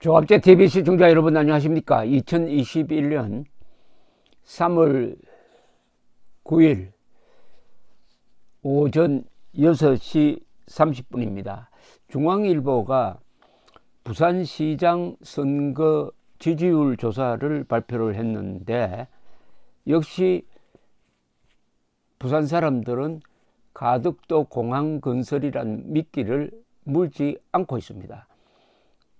조합제 TV 시청자 여러분 안녕하십니까? 2021년 3월 9일 오전 6시 30분입니다. 중앙일보가 부산시장 선거 지지율 조사를 발표를 했는데 역시 부산 사람들은 가덕도 공항 건설이란 미끼를 물지 않고 있습니다.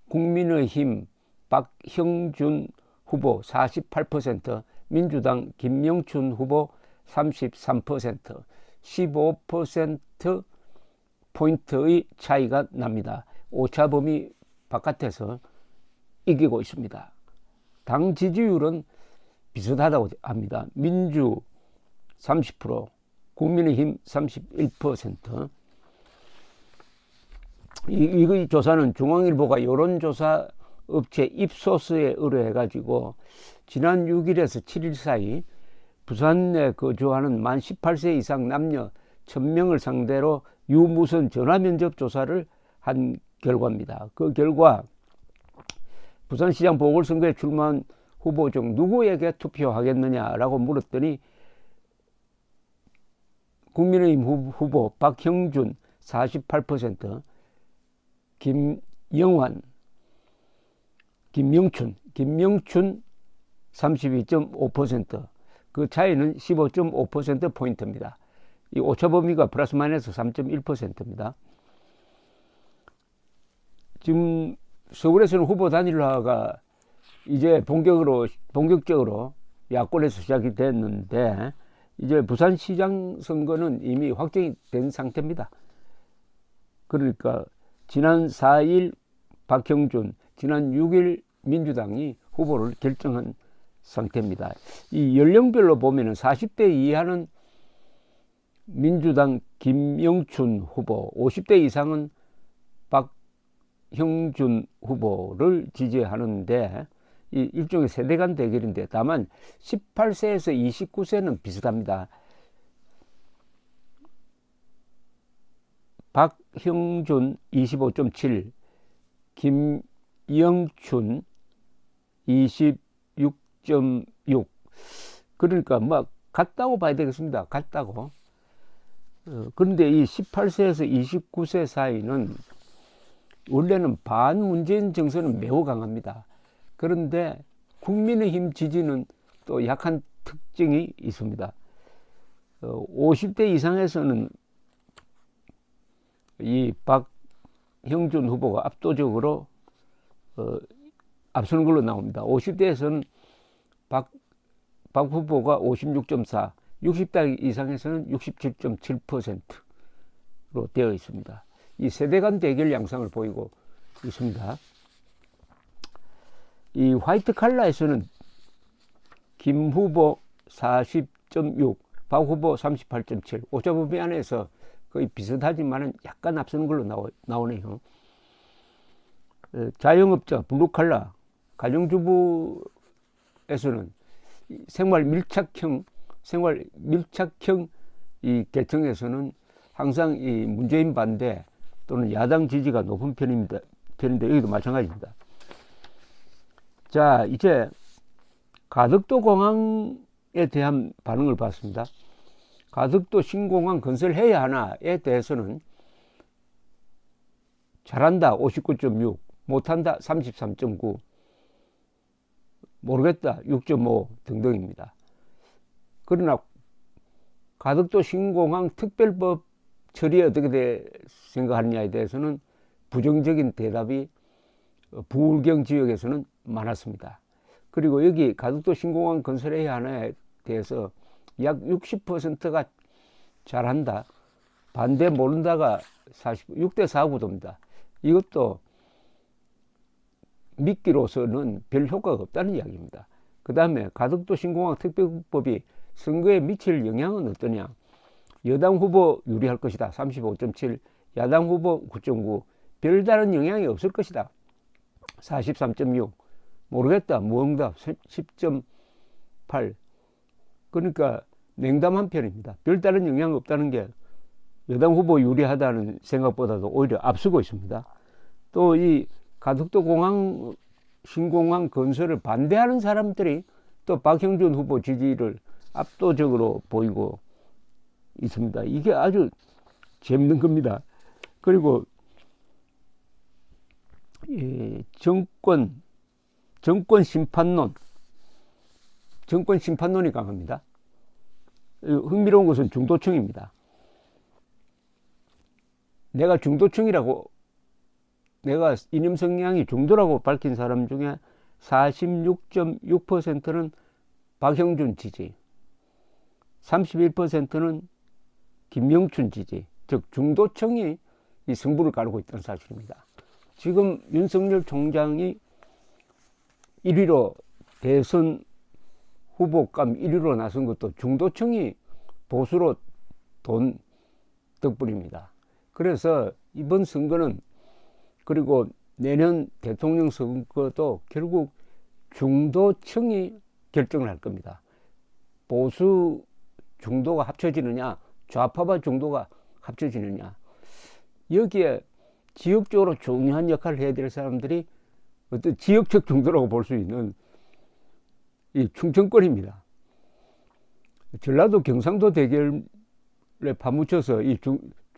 국민의힘 박형준 후보 48%, 민주당 김영춘 후보 33%, 15%포인트의 차이가 납니다. 오차범위 바깥에서 이기고 있습니다. 당 지지율은 비슷하다고 합니다. 민주 30%, 국민의힘 31%. 이 조사는 중앙일보가 여론조사 업체 입소스에 의뢰해가지고 지난 6일에서 7일 사이 부산 내 거주하는 만 18세 이상 남녀 1000명을 상대로 유무선 전화면접 조사를 한 결과입니다. 그 결과 부산시장 보궐선거에 출마한 후보 중 누구에게 투표하겠느냐라고 물었더니 국민의힘 후보 박형준 48%, 김영춘 32.5%, 그 차이는 15.5%포인트입니다. 이 오차범위가 플러스 마이너스 3.1%입니다. 지금 서울에서는 후보 단일화가 이제 본격적으로 야권에서 시작이 됐는데 이제 부산시장 선거는 이미 확정이 된 상태입니다. 그러니까 지난 4일 박형준, 지난 6일 민주당이 후보를 결정한 상태입니다. 이 연령별로 보면은 40대 이하는 민주당 김영춘 후보, 50대 이상은 박형준 후보를 지지하는데 이 일종의 세대 간 대결인데 다만 18세에서 29세는 비슷합니다. 박형준 25.7, 김영춘 26.6. 그러니까 뭐 같다고 봐야 되겠습니다. 같다고. 그런데 이 18세에서 29세 사이는 원래는 반문재인 정서는 매우 강합니다. 그런데 국민의힘 지지는 또 약한 특징이 있습니다. 50대 이상에서는 이 박형준 후보가 압도적으로 앞서는 걸로 나옵니다. 50대에서는 박 후보가 56.4, 60대 이상에서는 67.7%로 되어 있습니다. 이 세대 간 대결 양상을 보이고 있습니다. 이 화이트 칼라에서는 김 후보 40.6, 박 후보 38.7, 오차범위 안에서 거의 비슷하지만 약간 앞서는 걸로 나오네요. 자영업자, 블루칼라, 가정주부에서는 생활 밀착형 이 계층에서는 항상 이 문재인 반대 또는 야당 지지가 높은 편인데 여기도 마찬가지입니다. 자, 이제 가덕도 공항에 대한 반응을 봤습니다. 가덕도 신공항 건설해야 하나에 대해서는 잘한다 59.6, 못한다 33.9, 모르겠다 6.5 등등입니다. 그러나 가덕도 신공항 특별법 처리에 어떻게 생각하느냐에 대해서는 부정적인 대답이 부울경 지역에서는 많았습니다. 그리고 여기 가덕도 신공항 건설해야 하나에 대해서 약 60%가 잘한다, 반대 모른다가 6대 4 구도입니다. 이것도 미끼로서는 별 효과가 없다는 이야기입니다. 그 다음에 가덕도 신공항 특별법이 선거에 미칠 영향은 어떠냐? 여당 후보 유리할 것이다 35.7, 야당 후보 9.9, 별다른 영향이 없을 것이다 43.6, 모르겠다 무응답 10.8. 그러니까 냉담한 편입니다. 별다른 영향이 없다는 게 여당 후보 유리하다는 생각보다도 오히려 앞서고 있습니다. 또 이 가덕도 공항 신공항 건설을 반대하는 사람들이 또 박형준 후보 지지를 압도적으로 보이고 있습니다. 이게 아주 재밌는 겁니다. 그리고 정권 심판론이 강합니다. 흥미로운 것은 중도층입니다. 내가 이념 성향이 중도라고 밝힌 사람 중에 46.6%는 박형준 지지, 31%는 김영춘 지지, 즉 중도층이 이 승부를 가르고 있다는 사실입니다. 지금 윤석열 총장이 1위로 대선 후보감 1위로 나선 것도 중도층이 보수로 돈 덕분입니다. 그래서 이번 선거는, 그리고 내년 대통령 선거도 결국 중도층이 결정을 할 겁니다. 보수 중도가 합쳐지느냐, 좌파와 중도가 합쳐지느냐, 여기에 지역적으로 중요한 역할을 해야 될 사람들이 어떤 지역적 중도라고 볼 수 있는 이 충청권입니다. 전라도 경상도 대결에 파묻혀서 이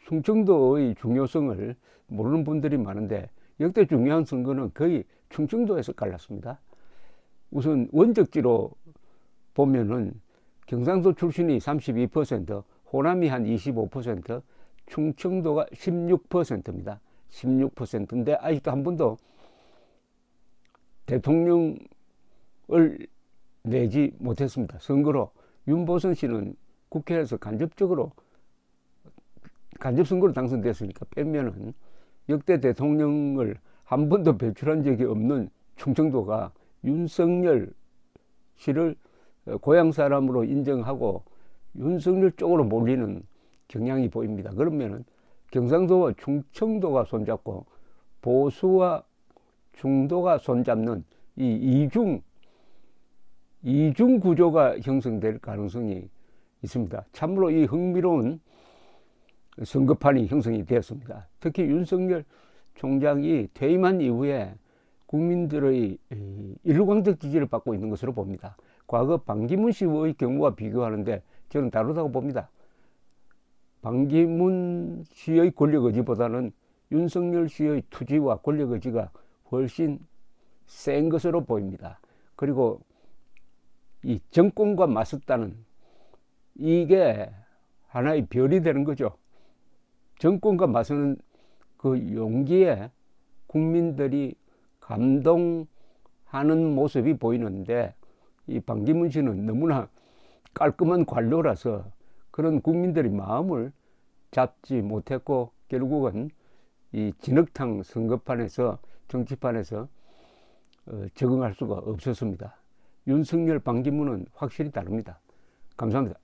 충청도의 중요성을 모르는 분들이 많은데, 역대 중요한 선거는 거의 충청도에서 갈랐습니다. 우선 원적지로 보면은 경상도 출신이 32%, 호남이 한 25%, 충청도가 16%입니다. 16%인데 아직도 한 번도 대통령을 내지 못했습니다. 선거로 윤보선 씨는 국회에서 간접선거로 당선됐으니까 빼면은 역대 대통령을 한 번도 배출한 적이 없는 충청도가 윤석열 씨를 고향 사람으로 인정하고 윤석열 쪽으로 몰리는 경향이 보입니다. 그러면은 경상도와 충청도가 손잡고 보수와 중도가 손잡는 이 이중 구조가 형성될 가능성이 있습니다. 참으로 이 흥미로운 선거판이 형성이 되었습니다. 특히 윤석열 총장이 퇴임한 이후에 국민들의 일루강적 지지를 받고 있는 것으로 봅니다. 과거 반기문 씨의 경우와 비교하는데 저는 다르다고 봅니다. 반기문 씨의 권력 의지보다는 윤석열 씨의 투지와 권력 의지가 훨씬 센 것으로 보입니다. 그리고 이 정권과 맞섰다는 이게 하나의 별이 되는 거죠. 정권과 맞서는 그 용기에 국민들이 감동하는 모습이 보이는데, 이 반기문 씨는 너무나 깔끔한 관료라서 그런 국민들의 마음을 잡지 못했고, 결국은 이 진흙탕 선거판에서, 정치판에서 적응할 수가 없었습니다. 윤석열, 반기문은 확실히 다릅니다. 감사합니다.